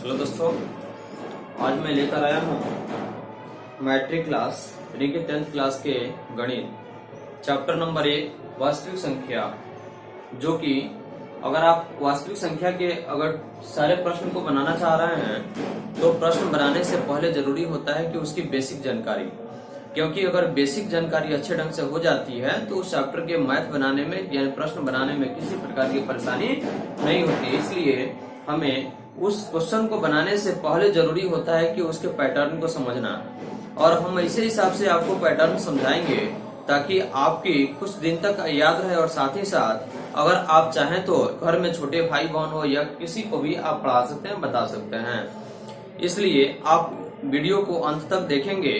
Hello दोस्तों, आज मैं लेकर आया हूँ मैट्रिक क्लास यानी कि 10th क्लास के गणित चैप्टर नंबर 1 वास्तविक संख्या। जो कि अगर आप वास्तविक संख्या के अगर सारे प्रश्न को बनाना चाह रहे हैं तो प्रश्न बनाने से पहले जरूरी होता है कि उसकी बेसिक जानकारी, क्योंकि अगर बेसिक जानकारी अच्छे ढंग से हो जाती है तो उस चैप्टर के मैथ बनाने में यानी प्रश्न बनाने में किसी प्रकार की परेशानी नहीं होती। इसलिए हमें उस क्वेश्चन को बनाने से पहले जरूरी होता है कि उसके पैटर्न को समझना, और हम इसी हिसाब से आपको पैटर्न समझाएंगे ताकि आपकी कुछ दिन तक याद रहे। और साथ ही साथ अगर आप चाहें तो घर में छोटे भाई बहन हो या किसी को भी आप पढ़ा सकते हैं, बता सकते हैं। इसलिए आप वीडियो को अंत तक देखेंगे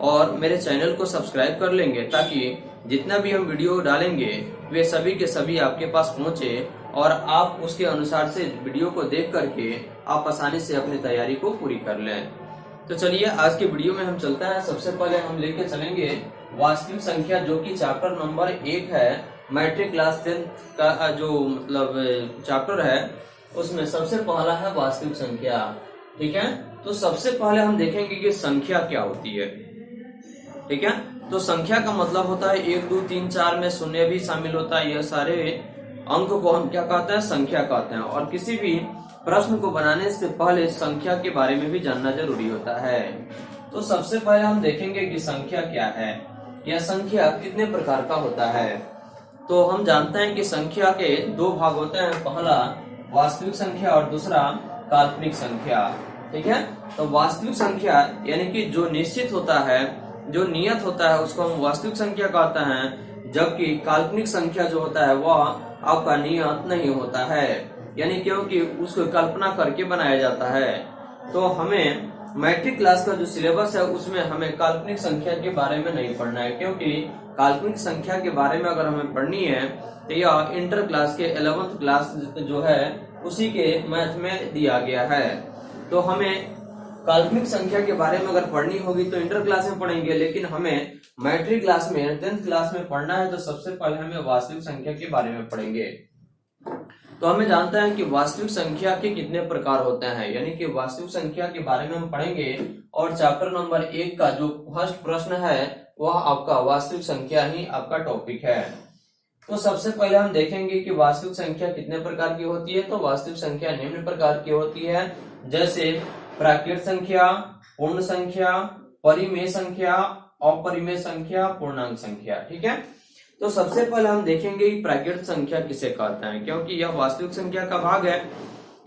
और मेरे चैनल को सब्सक्राइब कर लेंगे ताकि जितना भी हम वीडियो डालेंगे वे सभी के सभी आपके पास पहुंचे और आप उसके अनुसार से वीडियो को देख करके आप आसानी से अपनी तैयारी को पूरी कर लें। तो चलिए आज के वीडियो में हम चलते हैं। सबसे पहले हम लेके चलेंगे वास्तविक संख्या, जो कि चैप्टर नंबर 1 है मैट्रिक क्लास 10th का जो मतलब चैप्टर है, उसमें सबसे पहला है वास्तविक संख्या। ठीक है, तो सबसे पहले हम देखेंगे कि संख्या क्या होती है। ठीक है, तो संख्या का मतलब होता है 1 2 3 4 में शून्य भी शामिल होता है। यह सारे अंक को हम क्या कहते हैं, संख्या कहते हैं। और किसी भी प्रश्न को बनाने से पहले संख्या के बारे में भी जानना जरूरी होता है। तो सबसे पहले हम देखेंगे कि संख्या क्या है, यह संख्या कितने प्रकार का होता है। तो हम जानते हैं कि संख्या के दो भाग होते हैं, पहला वास्तविक संख्या और दूसरा काल्पनिक संख्या। ठीक है, तो वास्तविक संख्या यानी कि जो निश्चित होता है, जो नियत होता है, उसको हम वास्तविक संख्या कहते हैं। जबकि काल्पनिक संख्या जो होता है वह आपका नियत नहीं होता है, यानी क्योंकि उसको कल्पना करके बनाया जाता है। तो हमें मैट्रिक क्लास का जो सिलेबस है उसमें हमें काल्पनिक संख्या के बारे में नहीं पढ़ना है, क्योंकि काल्पनिक संख्या के बारे में अगर हमें पढ़नी है तो यह इंटर क्लास के 11th क्लास जो है उसी के मैथ में दिया गया है। तो हमें काल्पनिक संख्या के बारे में अगर पढ़नी होगी तो इंटर क्लास में पढ़ेंगे, लेकिन हमें मैट्रिक क्लास में 10th क्लास में पढ़ना है तो सबसे पहले हमें वास्तविक संख्या के बारे में पढ़ेंगे। तो हमें जानता है कि वास्तविक संख्या के कितने प्रकार होते हैं, यानी कि वास्तविक संख्या के बारे में हम पढ़ेंगे। और चैप्टर नंबर 1 का जो फर्स्ट प्रश्न है वह आपका वास्तविक संख्या ही आपका टॉपिक है। तो सबसे पहले हम देखेंगे कि वास्तविक संख्या कितने प्रकार की होती है। तो वास्तविक संख्या निम्न प्रकार की होती है, जैसे प्राकृत संख्या, पूर्ण संख्या, परिमेय संख्या, अपरिमेय संख्या, पूर्णांक संख्या। ठीक है, तो सबसे पहले हम देखेंगे कि प्राकृत संख्या किसे कहते हैं, क्योंकि यह वास्तविक संख्या का भाग है,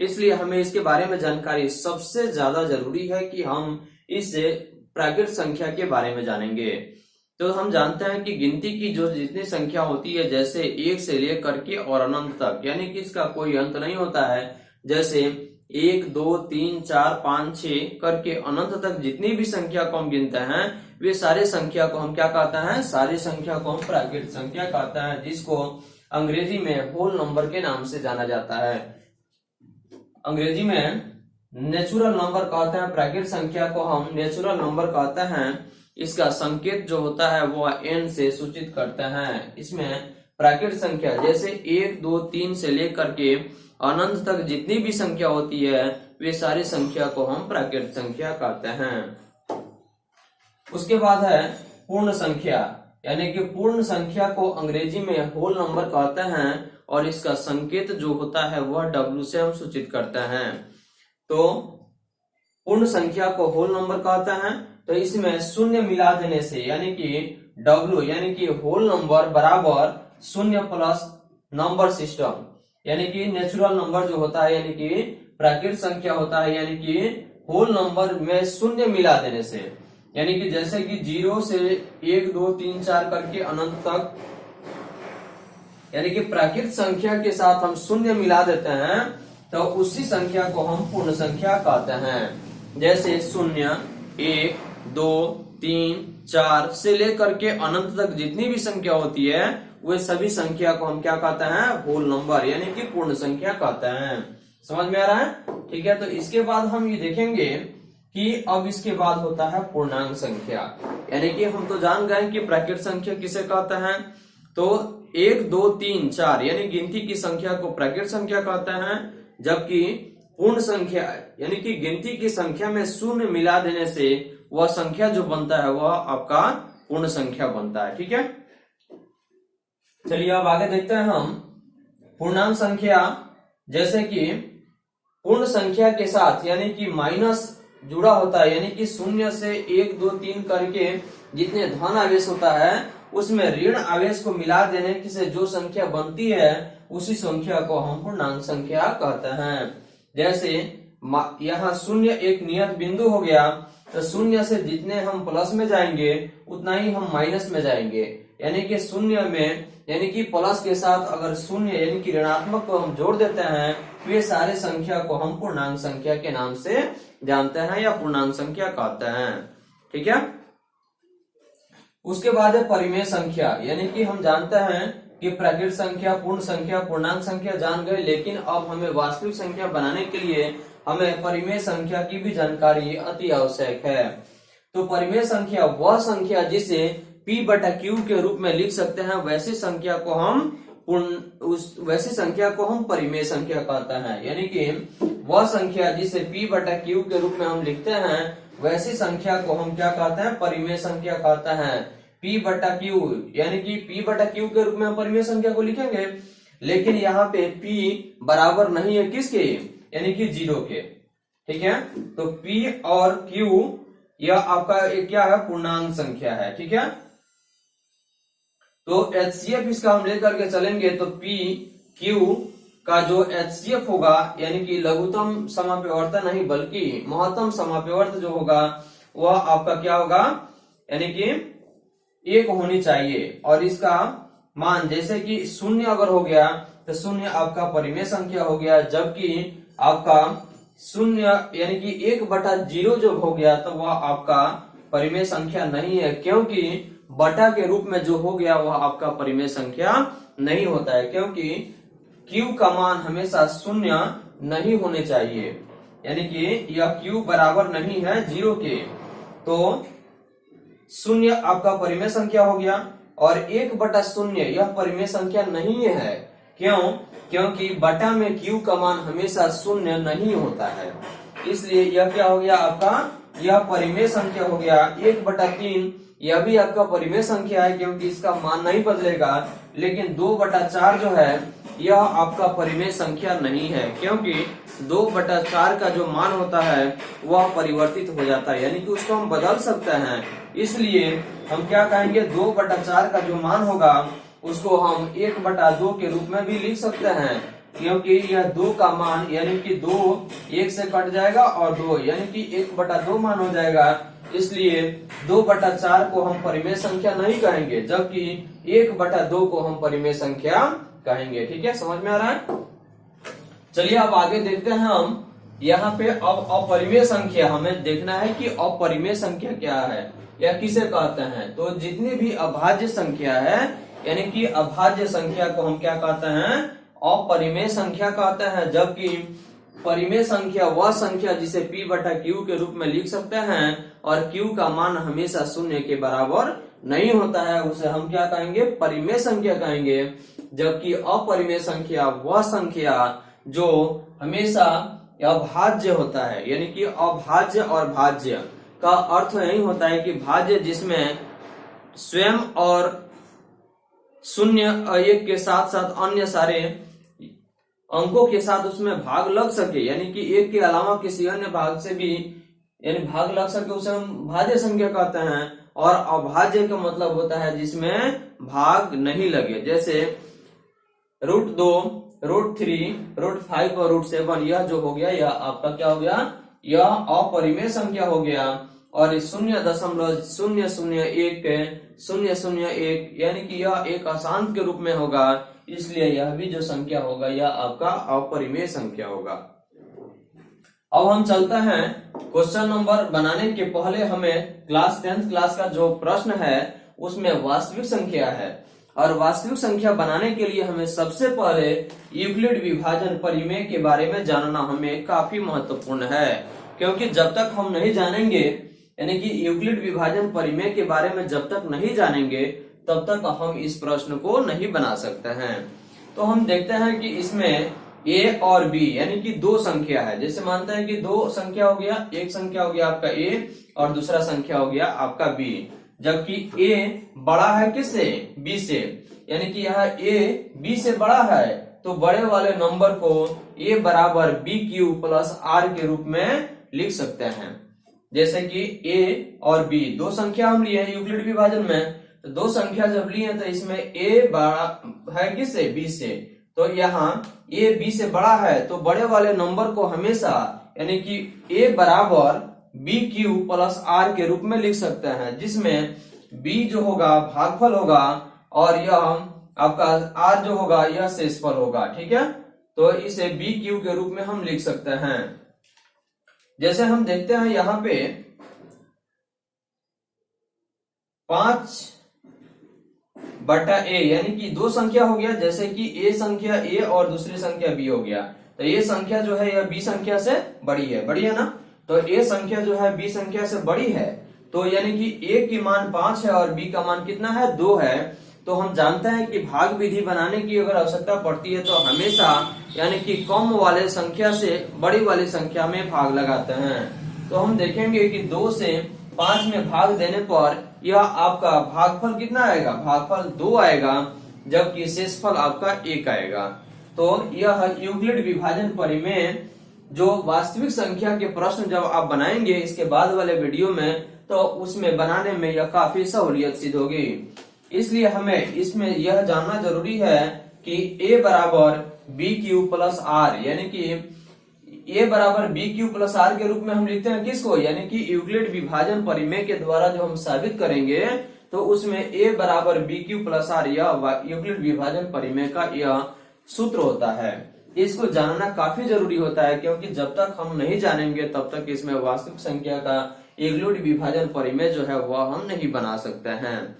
इसलिए हमें इसके बारे में जानकारी सबसे ज्यादा जरूरी है कि हम इस प्राकृत संख्या के बारे में जानेंगे। तो हम जानते हैं कि गिनती की जो जितनी संख्या होती है, जैसे 1 से लेकर के और अनंत तक, यानी कि इसका कोई अंत नहीं होता है। जैसे 1 2 3 4 5 6 करके अनंत तक जितनी भी संख्या को हम गिनते हैं वे सारी संख्या को हम क्या कहते हैं, सारी संख्या को हम प्राकृत संख्या कहते हैं, जिसको अंग्रेजी में होल नंबर के नाम से जाना जाता है। अंग्रेजी में नेचुरल नंबर कहते हैं, प्राकृत संख्या को हम नेचुरल नंबर कहते हैं। इसका संकेत जो होता है वह n से सूचित करते हैं। इसमें प्राकृत संख्या जैसे 1 2 3 से लेकर के अनंत तक जितनी भी संख्या होती है वे सारी संख्या को हम प्राकृत संख्या कहते हैं। उसके बाद है पूर्ण संख्या, यानी कि पूर्ण संख्या को अंग्रेजी में होल नंबर कहते हैं और इसका संकेत जो होता है वह W से हम सूचित करते हैं। तो पूर्ण संख्या को होल नंबर कहते हैं, तो इसमें शून्य मिला देने से यानी कि W यानी कि होल नंबर बराबर शून्य प्लस नंबर सिस्टम, यानी कि नेचुरल नंबर जो होता है यानी कि प्राकृत संख्या होता है, यानी कि होल नंबर में शून्य मिला देने से, यानी कि जैसे कि 0 से 1 2 3 4 करके अनंत तक, यानी कि प्राकृत संख्या के साथ हम शून्य मिला देते हैं तो उसी संख्या को हम पूर्ण संख्या कहते हैं। जैसे 0 1 2 3 4 से लेकर के अनंत तक जितनी भी संख्या होती है वे सभी संख्या को हम क्या कहते हैं, होल नंबर यानी कि पूर्ण संख्या कहते हैं। समझ में आ रहा है? ठीक है, तो इसके बाद हम ये देखेंगे कि अब इसके बाद होता है पूर्णांक संख्या, यानी कि हम तो जान गए कि प्राकृत संख्या किसे कहते हैं। तो 1 2 3 4 यानी गिनती की संख्या को प्राकृत संख्या कहते हैं, जबकि पूर्ण संख्या यानी कि गिनती की संख्या में शून्य मिला देने से वह संख्या जो बनता है वह आपका पूर्ण संख्या बनता है। ठीक है, चलिए अब आगे देखते हैं हम पूर्णांक संख्या। जैसे कि पूर्ण संख्या के साथ यानी कि माइनस जुड़ा होता है, यानी कि 0 से 1 2 3 करके जितने धन आवेश होता है उसमें ऋण आवेश को मिला देने से जो संख्या बनती है उसी संख्या को हम पूर्णांक संख्या कहते हैं। जैसे यहाँ 0 एक नियत बिंदु हो गया, तो 0 से जितने हम प्लस में जाएंगे उतना ही हम माइनस में जाएंगे, यानी कि 0 में यानी कि प्लस के साथ अगर 0 यानी कि ऋणात्मक को हम जोड़ देते हैं तो ये सारे संख्या को हम पूर्णांक संख्या के नाम से जानते हैं या पूर्णांक संख्या कहते हैं। ठीक है, उसके बाद है परिमेय संख्या, यानी कि हम जानते हैं कि प्राकृत संख्या, पूर्ण संख्या, पूर्णांक संख्या जान गए, लेकिन अब हमें वास्तविक संख्या बनाने के लिए हमें परिमेय संख्या की भी जानकारी अति आवश्यक है। तो परिमेय संख्या वह संख्या जिसे P/Q के रूप में लिख सकते हैं, वैसी संख्या को हम परिमेय संख्या कहते हैं। यानी कि वह संख्या जिसे P/Q के रूप में हम लिखते हैं वैसी संख्या को हम क्या कहते हैं, परिमेय संख्या कहते हैं। P/Q यानी कि P/Q के रूप में हम परिमेय संख्या को लिखेंगे, लेकिन यहाँ पे P बराबर नहीं है किसके, यानी कि 0 के। ठीक है, तो P और Q यह आपका क्या है, पूर्णांक संख्या है। ठीक है, तो HCF इसका हम लेकर के चलेंगे तो P Q का जो HCF होगा यानी कि लघुत्तम समापवर्त नहीं बल्कि महत्तम समापवर्त जो होगा वह आपका क्या होगा, यानी कि 1 होनी चाहिए। और इसका मान जैसे कि 0 अगर हो गया तो 0 आपका परिमेय संख्या हो गया, जबकि आपका 0 यानी कि 1/0 जो हो गया तो वह आपका परिमेय संख्या नहीं है, क्योंकि बटा के रूप में जो हो गया वह आपका परिमेय संख्या नहीं होता है, क्योंकि Q का मान हमेशा 0 नहीं होने चाहिए, यानी कि यह Q बराबर नहीं है 0 के। तो 0 आपका परिमेय संख्या हो गया और 1/0 यह परिमेय संख्या नहीं है। क्यों? क्योंकि बटा में Q का मान हमेशा 0 नहीं होता है, इसलिए यह क्या हो गया आपका, यह परिमेय संख्या हो गया। 1/3 यह भी आपका परिमेय संख्या है क्योंकि इसका मान नहीं बदलेगा, लेकिन 2/4 जो है यह आपका परिमेय संख्या नहीं है, क्योंकि 2/4 का जो मान होता है वह परिवर्तित हो जाता है, यानी कि उसको हम बदल सकते हैं। इसलिए हम क्या कहेंगे, 2/4 का जो मान होगा उसको हम 1/2 के रूप में भी लिख सकते हैं, क्योंकि यह 2 का मान यानी कि 2 1 से कट जाएगा और 2 यानी कि 1/2 मान हो जाएगा। इसलिए 2/4 को हम परिमेय संख्या नहीं कहेंगे, जबकि 1/2 को हम परिमेय संख्या कहेंगे। ठीक है, समझ में आ रहा है? चलिए अब आगे देखते हैं हम यहाँ पे। अब अपरिमेय संख्या हमें देखना है कि अपरिमेय संख्या क्या है या किसे कहते हैं। तो जितनी भी अभाज्य संख्या है यानी कि अभाज्य संख्या को हम क्या कहते हैं, अपरिमेय संख्या कहते हैं, जबकि परिमेय संख्या वह संख्या जिसे P/Q के रूप में लिख सकते हैं और Q का मान हमेशा 0 के बराबर नहीं होता है, उसे हम क्या कहेंगे, परिमेय संख्या कहेंगे। जबकि अपरिमेय संख्या वह संख्या जो हमेशा अभाज्य होता है, यानी कि अभाज्य और भाज्य का अर्थ यही होता है कि भाज्य जिसमें स्वयं और 0 1 के साथ साथ अन्य सारे अंकों के साथ उसमें भाग लग सके, यानी कि 1 के अलावा किसी अन्य भाग से भी यानी भाग लग सके, उसे हम भाज्य संख्या कहते हैं। और अभाज्य का मतलब होता है जिसमें भाग नहीं लगे, जैसे √2, √3, √5 और √7 यह जो हो गया यह आपका क्या हो गया, यह अपरिमेय संख्या हो गया। और 0.001 यानी कि यह एक अशांत के रूप में होगा, इसलिए यह भी जो संख्या होगा यह आपका अपरिमेय संख्या होगा। अब हम चलते हैं क्वेश्चन नंबर बनाने के पहले हमें क्लास 10th क्लास का जो प्रश्न है उसमें वास्तविक संख्या है, और वास्तविक संख्या बनाने के लिए हमें सबसे पहले यूक्लिड विभाजन परिमेय के बारे में जानना हमें काफी महत्वपूर्ण है, क्योंकि जब तक हम नहीं जानेंगे यानी कि यूक्लिड विभाजन परिमेय के बारे में जब तक नहीं जानेंगे तब तक हम इस प्रश्न को नहीं बना सकते हैं। तो हम देखते हैं कि इसमें ए और बी यानी कि दो संख्या है, जैसे मानते हैं कि दो संख्या हो गया, एक संख्या हो गया आपका ए और दूसरा संख्या हो गया आपका बी, जबकि ए बड़ा है किससे, बी से, यानी कि यहाँ ए बी से बड़ा है तो बड़े वाले नंबर को ए बराबर बी क्यू प्लस आर के रूप में लिख सकते हैं। जैसे कि ए और बी दो संख्या हम लिए हैं यूक्लिड विभाजन में, तो दो संख्या जब लिए तो इसमें ए बड़ा है किससे, बी से, तो यहाँ ए बी से बड़ा है तो बड़े वाले नंबर को हमेशा यानी कि ए बराबर बी क्यू प्लस आर के रूप में लिख सकते हैं, जिसमें बी जो होगा भागफल होगा और यह आपका आर जो होगा यह शेषफल होगा। ठीक है, तो इसे बी क्यू के रूप में हम लिख सकते हैं। जैसे हम देखते हैं यहाँ पे 5/a यानी कि दो संख्या हो गया, जैसे कि ए संख्या ए और दूसरी संख्या बी हो गया, तो ये संख्या जो है यह बी संख्या से बड़ी है ना, तो ए संख्या जो है बी संख्या से बड़ी है, तो यानी कि ए की मान 5 है और बी का मान कितना है, 2 है, तो हम जानते हैं कि भाग विधि बनाने की अगर आवश्यकता पड़ती है तो हमेशा यानी कि कम वाले संख्या से बड़ी वाली संख्या में भाग लगाते हैं। तो हम देखेंगे कि 2 से 5 में भाग देने पर यह आपका भागफल कितना आएगा, भागफल 2 आएगा, जबकि शेषफल आपका 1 आएगा। तो यह यूक्लिड विभाजन परिमेय जो वास्तविक संख्या के प्रश्न जब आप बनाएंगे इसके बाद वाले वीडियो में, तो उसमें बनाने में यह काफी सहूलियत सिद्ध होगी। इसलिए हमें इसमें यह जानना जरूरी है कि a बराबर बी क्यू प्लस आर, यानी कि a बराबर बी क्यू प्लस आर के रूप में हम लिखते हैं किसको, यानी कि यूक्लिड विभाजन परिमेय के द्वारा जो हम साबित करेंगे तो उसमें a बराबर बी क्यू प्लस आर यह यूक्लिड विभाजन परिमेय का यह सूत्र होता है। इसको जानना काफी जरूरी होता है, क्योंकि जब तक हम नहीं जानेंगे तब तक इसमें वास्तविक संख्या का यूक्लिड विभाजन परिमेय जो है वह हम नहीं बना सकते हैं।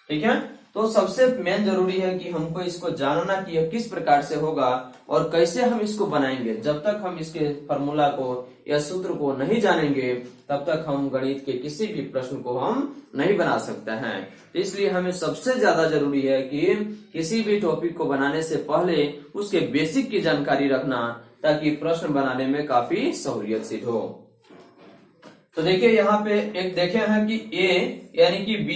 ठीक है, तो सबसे मेन जरूरी है कि हमको इसको जानना कि यह किस प्रकार से होगा और कैसे हम इसको बनाएंगे। जब तक हम इसके फॉर्मूला को या सूत्र को नहीं जानेंगे तब तक हम गणित के किसी भी प्रश्न को हम नहीं बना सकते हैं। तो इसलिए हमें सबसे ज्यादा जरूरी है कि किसी भी टॉपिक को बनाने से पहले उसके बेसिक की जानकारी रखना, ताकि प्रश्न बनाने में काफी सहूलियत सिद्ध हो। तो देखिए यहाँ पे एक देखे हैं कि a यानी कि b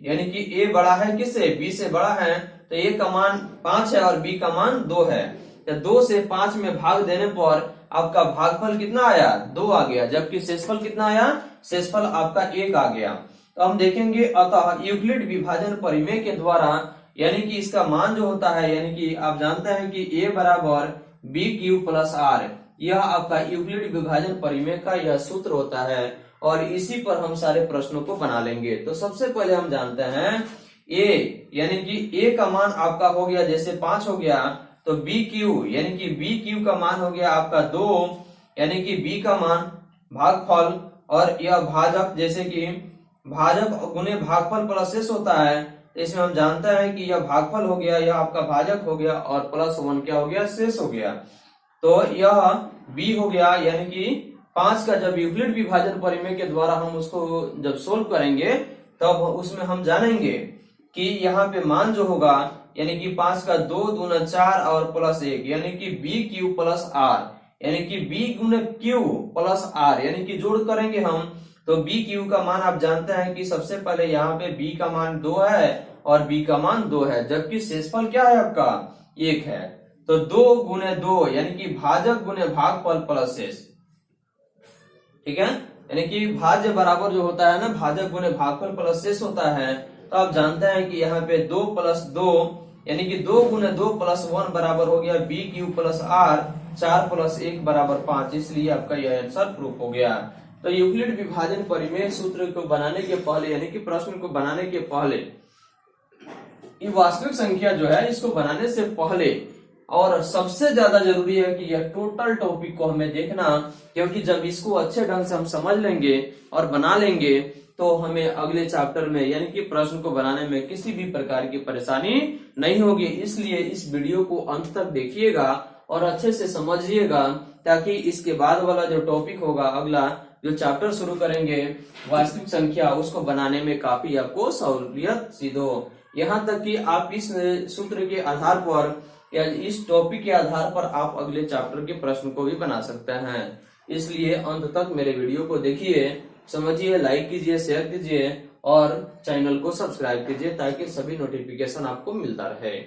यानी कि a बड़ा है किससे, b से बड़ा है, तो a का मान 5 है और b का मान 2 है, तो 2 से 5 में भाग देने पर आपका भागफल कितना आया, 2 आ गया, जबकि शेषफल कितना आया, शेषफल आपका 1 आ गया। तो हम देखेंगे अतः यूक्लिड विभाजन परिमेय के द्वारा यानी कि इसका मान जो होता है, यानी कि आप जानते हैं कि a बराबर बी क्यू प्लस आर, यह आपका यूक्लिड विभाजन परिमेय का यह सूत्र होता है और इसी पर हम सारे प्रश्नों को बना लेंगे। तो सबसे पहले हम जानते हैं a यानी कि a का मान आपका हो गया जैसे 5 हो गया, तो बी क्यू यानी कि बी क्यू का मान हो गया आपका 2, यानी कि b का मान भागफल और यह भाजक, जैसे कि भाजक गुने भागफल प्लस शेष होता है, तो इसमें हम जानते हैं कि यह भागफल हो गया, यह आपका भाजक हो गया और प्लस 1 क्या हो गया, शेष हो गया। तो यह b हो गया, यानी कि 5 का जब यूक्लिड विभाजन परिमेय के द्वारा हम उसको जब सोल्व करेंगे तब उसमें हम जानेंगे कि यहाँ पे मान जो होगा यानी कि 5 का 2 दूना 4 और प्लस 1 यानी कि बी क्यू प्लस आर, यानी कि बी गुने क्यू प्लस आर, यानी कि जोड़ करेंगे हम तो बी क्यू का मान आप जानते हैं कि सबसे पहले यहाँ पे बी का मान 2 है और बी का मान 2 है, जबकि शेषफल क्या है आपका 1 है, तो 2 गुने 2 यानी कि भाजक गुने भागफल प्लस शेष। ठीक है, यानी कि भाज्य बराबर जो होता है ना, भाजक गुने भागफल प्लस शेष होता है, तो आप जानते हैं कि यहाँ पे 2 + 2 यानी कि 2 गुने 2 + 1 बराबर हो गया बी क्यू प्लस आर, 4 + 1 बराबर 5, इसलिए आपका यह आंसर प्रूफ हो गया। तो यूक्लिड विभाजन परिमेय सूत्र को बनाने के पहले यानी कि प्रश्न को बनाने के पहले ये वास्तविक संख्या जो है इसको बनाने से पहले और सबसे ज्यादा जरूरी है कि यह टोटल टॉपिक को हमें देखना, क्योंकि जब इसको अच्छे ढंग से हम समझ लेंगे और बना लेंगे तो हमें अगले चैप्टर में यानी कि प्रश्न को बनाने में किसी भी प्रकार की परेशानी नहीं होगी। इसलिए इस वीडियो को अंत तक देखिएगा और अच्छे से समझिएगा, ताकि इसके बाद वाला जो टॉपिक होगा, अगला जो चैप्टर शुरू करेंगे वास्तविक संख्या, उसको बनाने में काफी आपको सहूलियत सिद्ध हो। यहाँ तक कि आप इस सूत्र के आधार पर या इस टॉपिक के आधार पर आप अगले चैप्टर के प्रश्न को भी बना सकते हैं। इसलिए अंत तक मेरे वीडियो को देखिए, समझिए, लाइक कीजिए, शेयर कीजिए और चैनल को सब्सक्राइब कीजिए ताकि सभी नोटिफिकेशन आपको मिलता रहे।